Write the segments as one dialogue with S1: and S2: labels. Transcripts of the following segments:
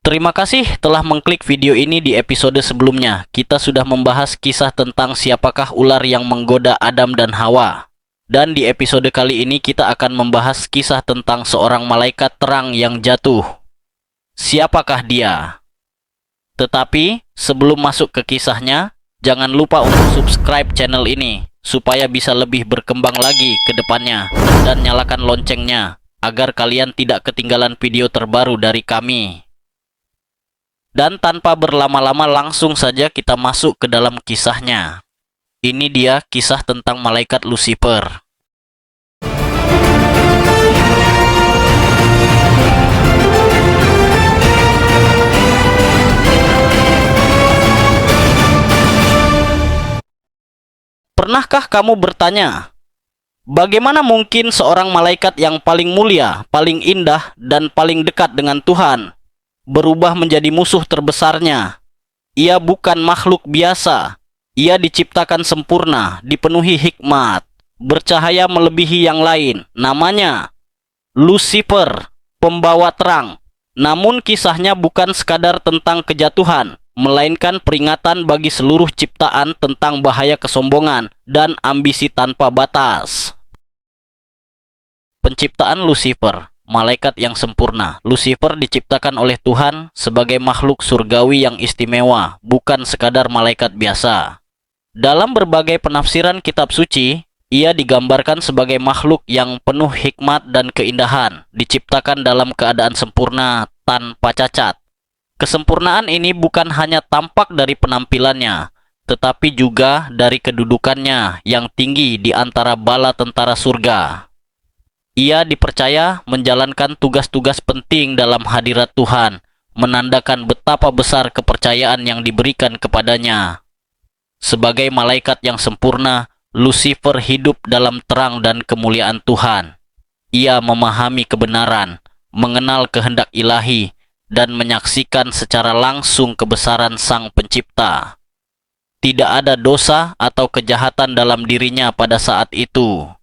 S1: Terima kasih telah mengklik video ini di episode sebelumnya. Kita sudah membahas kisah tentang siapakah ular yang menggoda Adam dan Hawa. Dan di episode kali ini kita akan membahas kisah tentang seorang malaikat terang yang jatuh. Siapakah dia? Tetapi sebelum masuk ke kisahnya, jangan lupa untuk subscribe channel ini supaya bisa lebih berkembang lagi ke depannya, dan nyalakan loncengnya agar kalian tidak ketinggalan video terbaru dari kami. Dan tanpa berlama-lama langsung saja kita masuk ke dalam kisahnya. Ini dia kisah tentang malaikat Lucifer. Pernahkah kamu bertanya, bagaimana mungkin seorang malaikat yang paling mulia, paling indah, dan paling dekat dengan Tuhan berubah menjadi musuh terbesarnya? Ia bukan makhluk biasa. Ia diciptakan sempurna, dipenuhi hikmat, bercahaya melebihi yang lain. Namanya Lucifer, pembawa terang. Namun kisahnya bukan sekadar tentang kejatuhan, melainkan peringatan bagi seluruh ciptaan tentang bahaya kesombongan dan ambisi tanpa batas. Penciptaan Lucifer, malaikat yang sempurna. Lucifer diciptakan oleh Tuhan sebagai makhluk surgawi yang istimewa, bukan sekadar malaikat biasa. Dalam berbagai penafsiran kitab suci, ia digambarkan sebagai makhluk yang penuh hikmat dan keindahan, diciptakan dalam keadaan sempurna tanpa cacat. Kesempurnaan ini bukan hanya tampak dari penampilannya, tetapi juga dari kedudukannya yang tinggi di antara bala tentara surga. Ia dipercaya menjalankan tugas-tugas penting dalam hadirat Tuhan, menandakan betapa besar kepercayaan yang diberikan kepadanya. Sebagai malaikat yang sempurna, Lucifer hidup dalam terang dan kemuliaan Tuhan. Ia memahami kebenaran, mengenal kehendak ilahi, dan menyaksikan secara langsung kebesaran Sang Pencipta. Tidak ada dosa atau kejahatan dalam dirinya pada saat itu.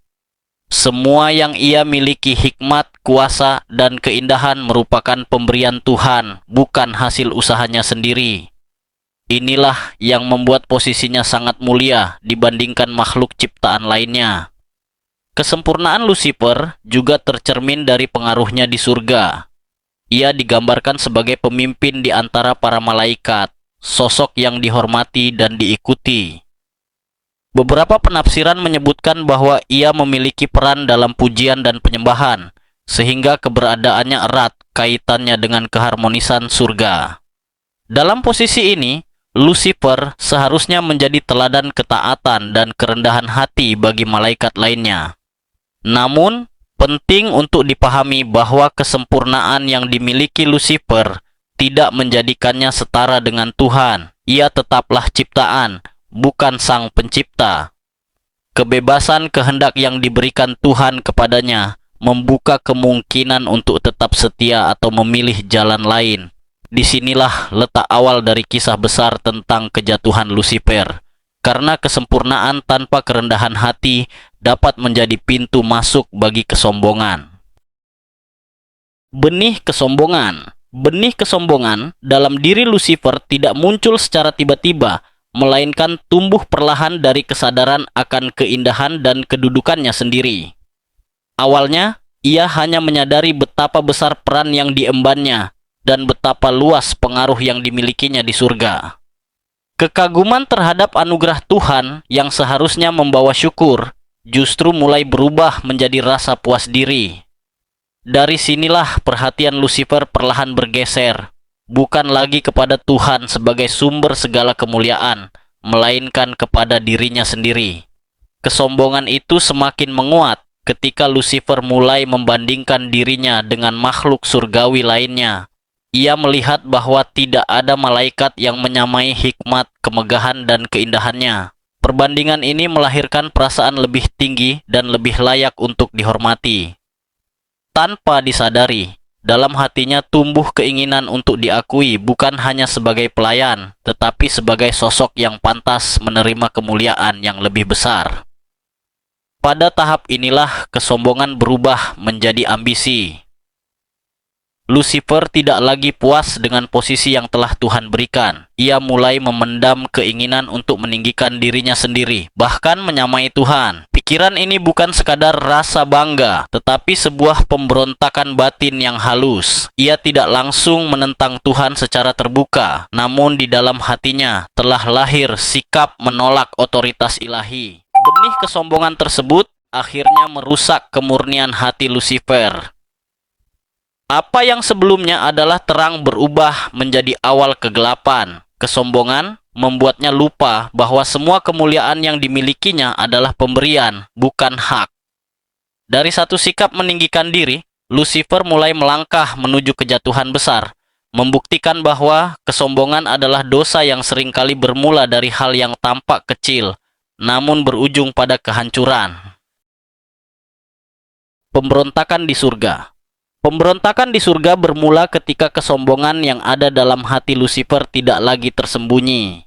S1: Semua yang ia miliki, hikmat, kuasa, dan keindahan, merupakan pemberian Tuhan, bukan hasil usahanya sendiri. Inilah yang membuat posisinya sangat mulia dibandingkan makhluk ciptaan lainnya. Kesempurnaan Lucifer juga tercermin dari pengaruhnya di surga. Ia digambarkan sebagai pemimpin di antara para malaikat, sosok yang dihormati dan diikuti. Beberapa penafsiran menyebutkan bahwa ia memiliki peran dalam pujian dan penyembahan, sehingga keberadaannya erat kaitannya dengan keharmonisan surga. Dalam posisi ini, Lucifer seharusnya menjadi teladan ketaatan dan kerendahan hati bagi malaikat lainnya. Namun, penting untuk dipahami bahwa kesempurnaan yang dimiliki Lucifer tidak menjadikannya setara dengan Tuhan. Ia tetaplah ciptaan, bukan Sang Pencipta. Kebebasan kehendak yang diberikan Tuhan kepadanya membuka kemungkinan untuk tetap setia atau memilih jalan lain. Disinilah letak awal dari kisah besar tentang kejatuhan Lucifer. Karena kesempurnaan tanpa kerendahan hati dapat menjadi pintu masuk bagi kesombongan. Benih kesombongan. Benih kesombongan dalam diri Lucifer tidak muncul secara tiba-tiba, melainkan tumbuh perlahan dari kesadaran akan keindahan dan kedudukannya sendiri. Awalnya, ia hanya menyadari betapa besar peran yang diembannya dan betapa luas pengaruh yang dimilikinya di surga. Kekaguman terhadap anugerah Tuhan yang seharusnya membawa syukur justru mulai berubah menjadi rasa puas diri. Dari sinilah perhatian Lucifer perlahan bergeser, bukan lagi kepada Tuhan sebagai sumber segala kemuliaan, melainkan kepada dirinya sendiri. Kesombongan itu semakin menguat ketika Lucifer mulai membandingkan dirinya dengan makhluk surgawi lainnya. Ia melihat bahwa tidak ada malaikat yang menyamai hikmat, kemegahan, dan keindahannya. Perbandingan ini melahirkan perasaan lebih tinggi dan lebih layak untuk dihormati. Tanpa disadari, dalam hatinya tumbuh keinginan untuk diakui bukan hanya sebagai pelayan, tetapi sebagai sosok yang pantas menerima kemuliaan yang lebih besar. Pada tahap inilah kesombongan berubah menjadi ambisi. Lucifer tidak lagi puas dengan posisi yang telah Tuhan berikan. Ia mulai memendam keinginan untuk meninggikan dirinya sendiri, bahkan menyamai Tuhan. Pikiran ini bukan sekadar rasa bangga, tetapi sebuah pemberontakan batin yang halus. Ia tidak langsung menentang Tuhan secara terbuka, namun di dalam hatinya telah lahir sikap menolak otoritas ilahi. Benih kesombongan tersebut akhirnya merusak kemurnian hati Lucifer. Apa yang sebelumnya adalah terang berubah menjadi awal kegelapan. Kesombongan membuatnya lupa bahwa semua kemuliaan yang dimilikinya adalah pemberian, bukan hak. Dari satu sikap meninggikan diri, Lucifer mulai melangkah menuju kejatuhan besar, membuktikan bahwa kesombongan adalah dosa yang seringkali bermula dari hal yang tampak kecil, namun berujung pada kehancuran. Pemberontakan di surga. Pemberontakan di surga bermula ketika kesombongan yang ada dalam hati Lucifer tidak lagi tersembunyi.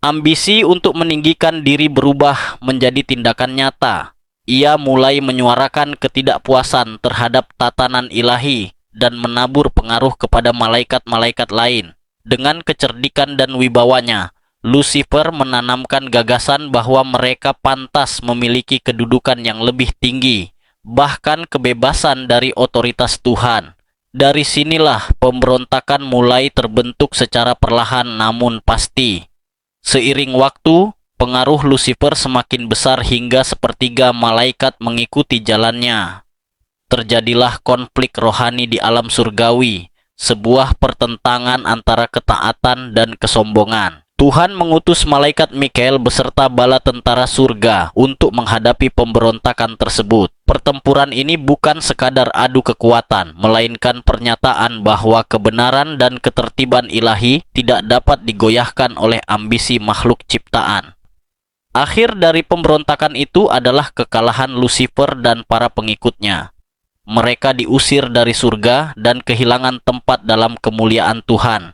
S1: Ambisi untuk meninggikan diri berubah menjadi tindakan nyata. Ia mulai menyuarakan ketidakpuasan terhadap tatanan ilahi dan menabur pengaruh kepada malaikat-malaikat lain. Dengan kecerdikan dan wibawanya, Lucifer menanamkan gagasan bahwa mereka pantas memiliki kedudukan yang lebih tinggi, bahkan kebebasan dari otoritas Tuhan. Dari sinilah pemberontakan mulai terbentuk secara perlahan namun pasti. Seiring waktu, pengaruh Lucifer semakin besar hingga sepertiga malaikat mengikuti jalannya. Terjadilah konflik rohani di alam surgawi, sebuah pertentangan antara ketaatan dan kesombongan. Tuhan mengutus malaikat Mikael beserta bala tentara surga untuk menghadapi pemberontakan tersebut. Pertempuran ini bukan sekadar adu kekuatan, melainkan pernyataan bahwa kebenaran dan ketertiban ilahi tidak dapat digoyahkan oleh ambisi makhluk ciptaan. Akhir dari pemberontakan itu adalah kekalahan Lucifer dan para pengikutnya. Mereka diusir dari surga dan kehilangan tempat dalam kemuliaan Tuhan.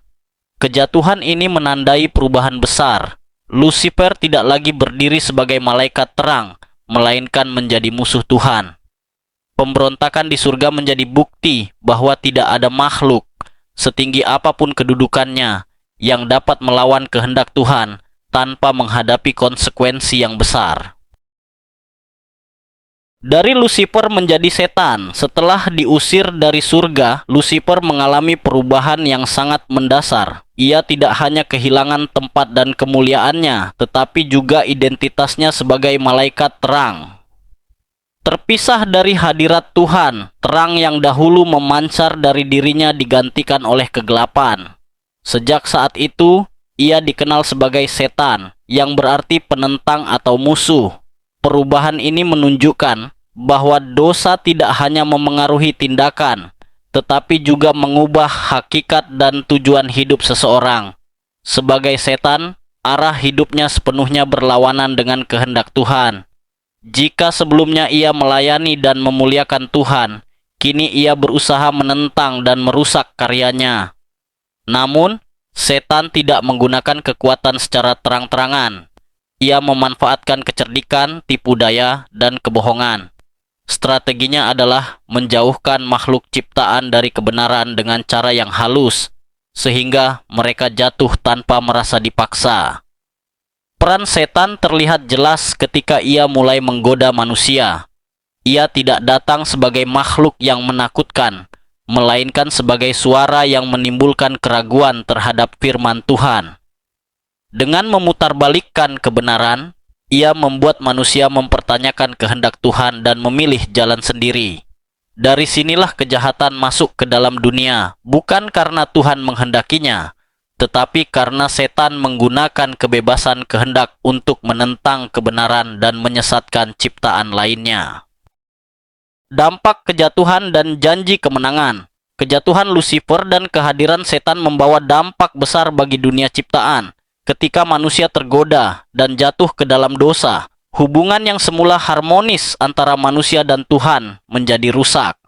S1: Kejatuhan ini menandai perubahan besar. Lucifer tidak lagi berdiri sebagai malaikat terang, melainkan menjadi musuh Tuhan. Pemberontakan di surga menjadi bukti bahwa tidak ada makhluk, setinggi apapun kedudukannya, yang dapat melawan kehendak Tuhan tanpa menghadapi konsekuensi yang besar. Dari Lucifer menjadi setan. Setelah diusir dari surga, Lucifer mengalami perubahan yang sangat mendasar. Ia tidak hanya kehilangan tempat dan kemuliaannya, tetapi juga identitasnya sebagai malaikat terang. Terpisah dari hadirat Tuhan, terang yang dahulu memancar dari dirinya digantikan oleh kegelapan. Sejak saat itu, ia dikenal sebagai setan, yang berarti penentang atau musuh. Perubahan ini menunjukkan bahwa dosa tidak hanya memengaruhi tindakan, tetapi juga mengubah hakikat dan tujuan hidup seseorang. Sebagai setan, arah hidupnya sepenuhnya berlawanan dengan kehendak Tuhan. Jika sebelumnya ia melayani dan memuliakan Tuhan, kini ia berusaha menentang dan merusak karyanya. Namun, setan tidak menggunakan kekuatan secara terang-terangan. Ia memanfaatkan kecerdikan, tipu daya, dan kebohongan. Strateginya adalah menjauhkan makhluk ciptaan dari kebenaran dengan cara yang halus, sehingga mereka jatuh tanpa merasa dipaksa. Peran setan terlihat jelas ketika ia mulai menggoda manusia. Ia tidak datang sebagai makhluk yang menakutkan, melainkan sebagai suara yang menimbulkan keraguan terhadap firman Tuhan. Dengan memutarbalikkan kebenaran, ia membuat manusia mempertanyakan kehendak Tuhan dan memilih jalan sendiri. Dari sinilah kejahatan masuk ke dalam dunia, bukan karena Tuhan menghendakinya, tetapi karena setan menggunakan kebebasan kehendak untuk menentang kebenaran dan menyesatkan ciptaan lainnya. Dampak kejatuhan dan janji kemenangan. Kejatuhan Lucifer dan kehadiran setan membawa dampak besar bagi dunia ciptaan. Ketika manusia tergoda dan jatuh ke dalam dosa, hubungan yang semula harmonis antara manusia dan Tuhan menjadi rusak.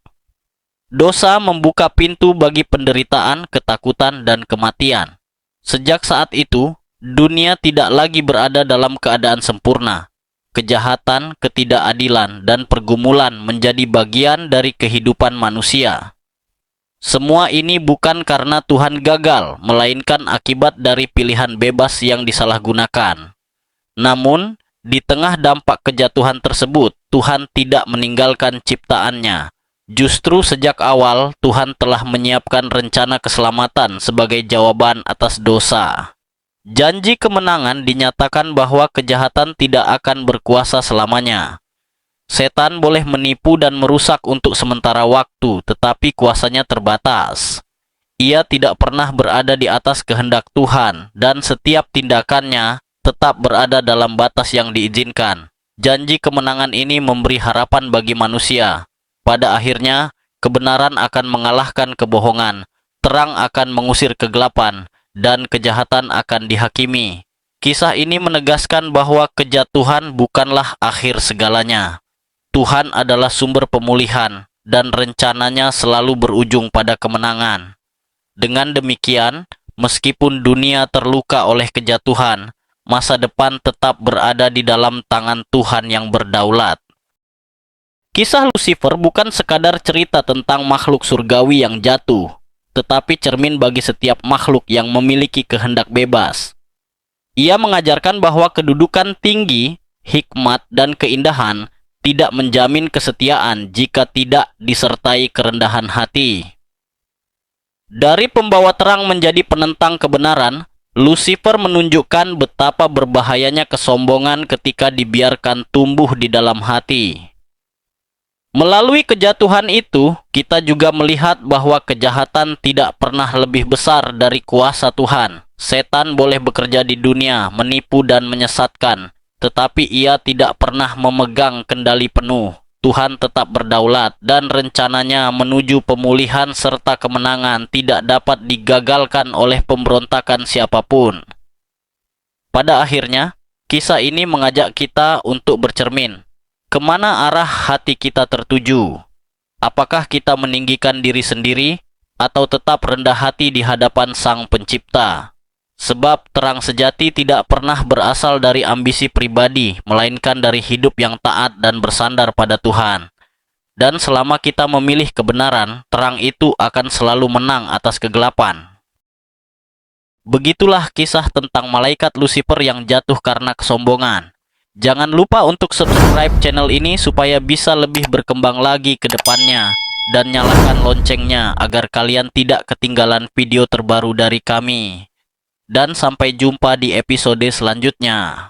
S1: Dosa membuka pintu bagi penderitaan, ketakutan, dan kematian. Sejak saat itu, dunia tidak lagi berada dalam keadaan sempurna. Kejahatan, ketidakadilan, dan pergumulan menjadi bagian dari kehidupan manusia. Semua ini bukan karena Tuhan gagal, melainkan akibat dari pilihan bebas yang disalahgunakan. Namun, di tengah dampak kejatuhan tersebut, Tuhan tidak meninggalkan ciptaannya. Justru sejak awal, Tuhan telah menyiapkan rencana keselamatan sebagai jawaban atas dosa. Janji kemenangan dinyatakan bahwa kejahatan tidak akan berkuasa selamanya. Setan boleh menipu dan merusak untuk sementara waktu, tetapi kuasanya terbatas. Ia tidak pernah berada di atas kehendak Tuhan, dan setiap tindakannya tetap berada dalam batas yang diizinkan. Janji kemenangan ini memberi harapan bagi manusia. Pada akhirnya, kebenaran akan mengalahkan kebohongan, terang akan mengusir kegelapan, dan kejahatan akan dihakimi. Kisah ini menegaskan bahwa kejatuhan bukanlah akhir segalanya. Tuhan adalah sumber pemulihan, dan rencananya selalu berujung pada kemenangan. Dengan demikian, meskipun dunia terluka oleh kejatuhan, masa depan tetap berada di dalam tangan Tuhan yang berdaulat. Kisah Lucifer bukan sekadar cerita tentang makhluk surgawi yang jatuh, tetapi cermin bagi setiap makhluk yang memiliki kehendak bebas. Ia mengajarkan bahwa kedudukan tinggi, hikmat, dan keindahan tidak menjamin kesetiaan jika tidak disertai kerendahan hati. Dari pembawa terang menjadi penentang kebenaran, Lucifer menunjukkan betapa berbahayanya kesombongan ketika dibiarkan tumbuh di dalam hati. Melalui kejatuhan itu, kita juga melihat bahwa kejahatan tidak pernah lebih besar dari kuasa Tuhan. Setan boleh bekerja di dunia, menipu dan menyesatkan, tetapi ia tidak pernah memegang kendali penuh. Tuhan tetap berdaulat, dan rencananya menuju pemulihan serta kemenangan tidak dapat digagalkan oleh pemberontakan siapapun. Pada akhirnya, kisah ini mengajak kita untuk bercermin. Kemana arah hati kita tertuju? Apakah kita meninggikan diri sendiri, atau tetap rendah hati di hadapan Sang Pencipta? Sebab terang sejati tidak pernah berasal dari ambisi pribadi, melainkan dari hidup yang taat dan bersandar pada Tuhan. Dan selama kita memilih kebenaran, terang itu akan selalu menang atas kegelapan. Begitulah kisah tentang malaikat Lucifer yang jatuh karena kesombongan. Jangan lupa untuk subscribe channel ini supaya bisa lebih berkembang lagi ke depannya. Dan nyalakan loncengnya agar kalian tidak ketinggalan video terbaru dari kami. Dan sampai jumpa di episode selanjutnya.